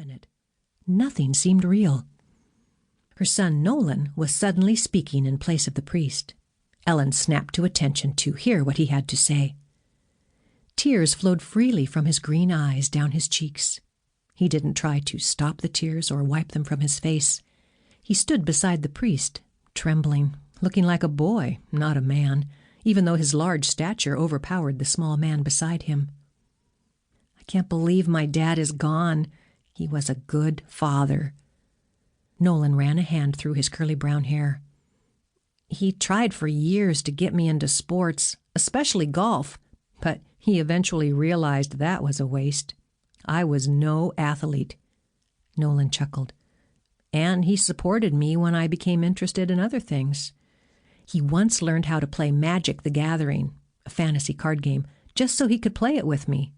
minute, nothing seemed real. Her son Nolan was suddenly speaking in place of the priest. Ellen snapped to attention to hear what he had to say. Tears flowed freely from his green eyes down his cheeks. He didn't try to stop the tears or wipe them from his face. He stood beside the priest, trembling, looking like a boy, not a man, even though his large stature overpowered the small man beside him. "I can't believe my dad is gone. He was a good father." Nolan ran a hand through his curly brown hair. "He tried for years to get me into sports, especially golf, but he eventually realized that was a waste. I was no athlete." Nolan chuckled. "And he supported me when I became interested in other things. He once learned how to play Magic the Gathering, a fantasy card game, just so he could play it with me.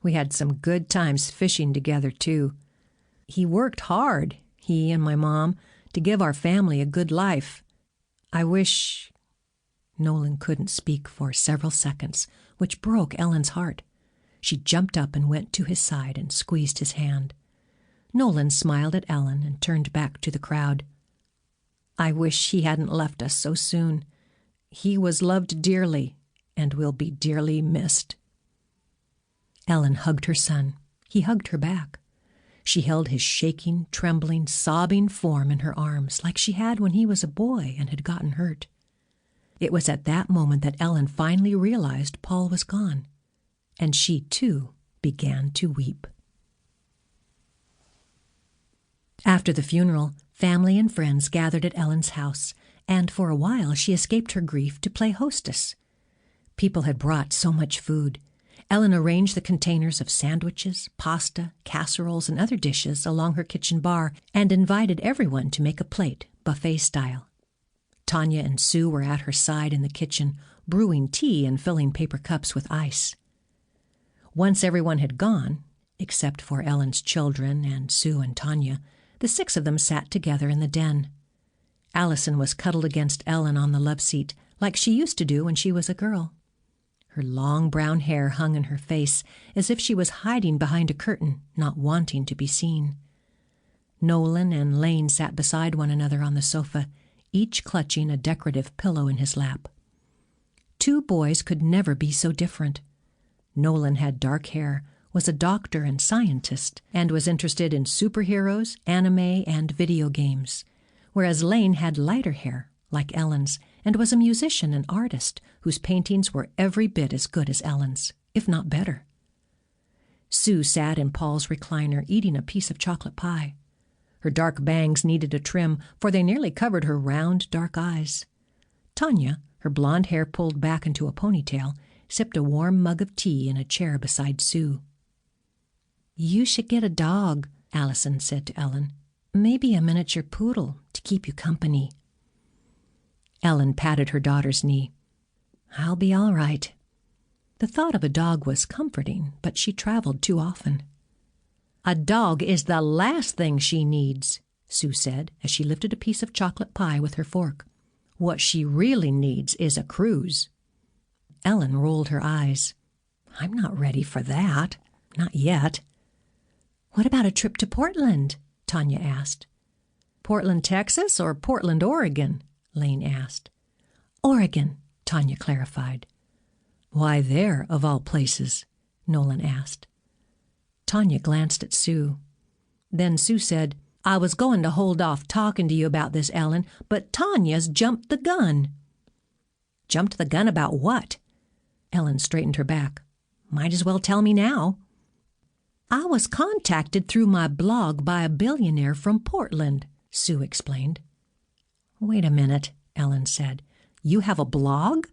We had some good times fishing together, too. He worked hard, he and my mom, to give our family a good life. I wish—" Nolan couldn't speak for several seconds, which broke Ellen's heart. She jumped up and went to his side and squeezed his hand. Nolan smiled at Ellen and turned back to the crowd. "I wish he hadn't left us so soon. He was loved dearly and will be dearly missed." Ellen hugged her son. He hugged her back. She held his shaking, trembling, sobbing form in her arms like she had when he was a boy and had gotten hurt. It was at that moment that Ellen finally realized Paul was gone, and she, too, began to weep. After the funeral, family and friends gathered at Ellen's house, and for a while she escaped her grief to play hostess. People had brought so much food. Ellen arranged the containers of sandwiches, pasta, casseroles, and other dishes along her kitchen bar and invited everyone to make a plate, buffet style. Tanya and Sue were at her side in the kitchen, brewing tea and filling paper cups with ice. Once everyone had gone, except for Ellen's children and Sue and Tanya, the 6 of them sat together in the den. Allison was cuddled against Ellen on the love seat, like she used to do when she was a girl. Her long brown hair hung in her face as if she was hiding behind a curtain, not wanting to be seen. Nolan and Lane sat beside one another on the sofa, each clutching a decorative pillow in his lap. 2 boys could never be so different. Nolan had dark hair, was a doctor and scientist, and was interested in superheroes, anime, and video games, whereas Lane had lighter hair, like Ellen's, and was a musician and artist whose paintings were every bit as good as Ellen's, if not better. Sue sat in Paul's recliner eating a piece of chocolate pie. Her dark bangs needed a trim, for they nearly covered her round, dark eyes. Tanya, her blonde hair pulled back into a ponytail, sipped a warm mug of tea in a chair beside Sue. "You should get a dog," Allison said to Ellen. "Maybe a miniature poodle to keep you company." Ellen patted her daughter's knee. "I'll be all right." The thought of a dog was comforting, but she traveled too often. "A dog is the last thing she needs," Sue said as she lifted a piece of chocolate pie with her fork. "What she really needs is a cruise." Ellen rolled her eyes. "I'm not ready for that. Not yet." "What about a trip to Portland?" Tanya asked. "Portland, Texas, or Portland, Oregon?" Lane asked. "Oregon," Tanya clarified. "Why there, of all places?" Nolan asked. Tanya glanced at Sue. Then Sue said, "I was going to hold off talking to you about this, Ellen, but Tanya's jumped the gun." "Jumped the gun about what?" Ellen straightened her back. "Might as well tell me now." "I was contacted through my blog by a billionaire from Portland," Sue explained. "Wait a minute," Ellen said. "You have a blog?"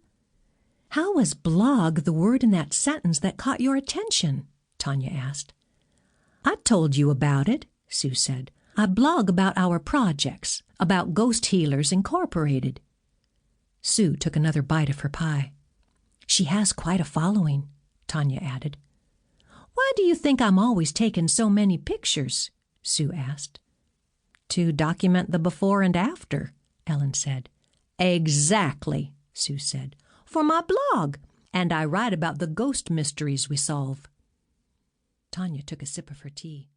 "How was blog the word in that sentence that caught your attention?" Tanya asked. "I told you about it," Sue said. "I blog about our projects, about Ghost Healers Incorporated." Sue took another bite of her pie. "She has quite a following," Tanya added. "Why do you think I'm always taking so many pictures?" Sue asked. "To document the before and after," Ellen said. "Exactly," Sue said. "For my blog. And I write about the ghost mysteries we solve." Tanya took a sip of her tea.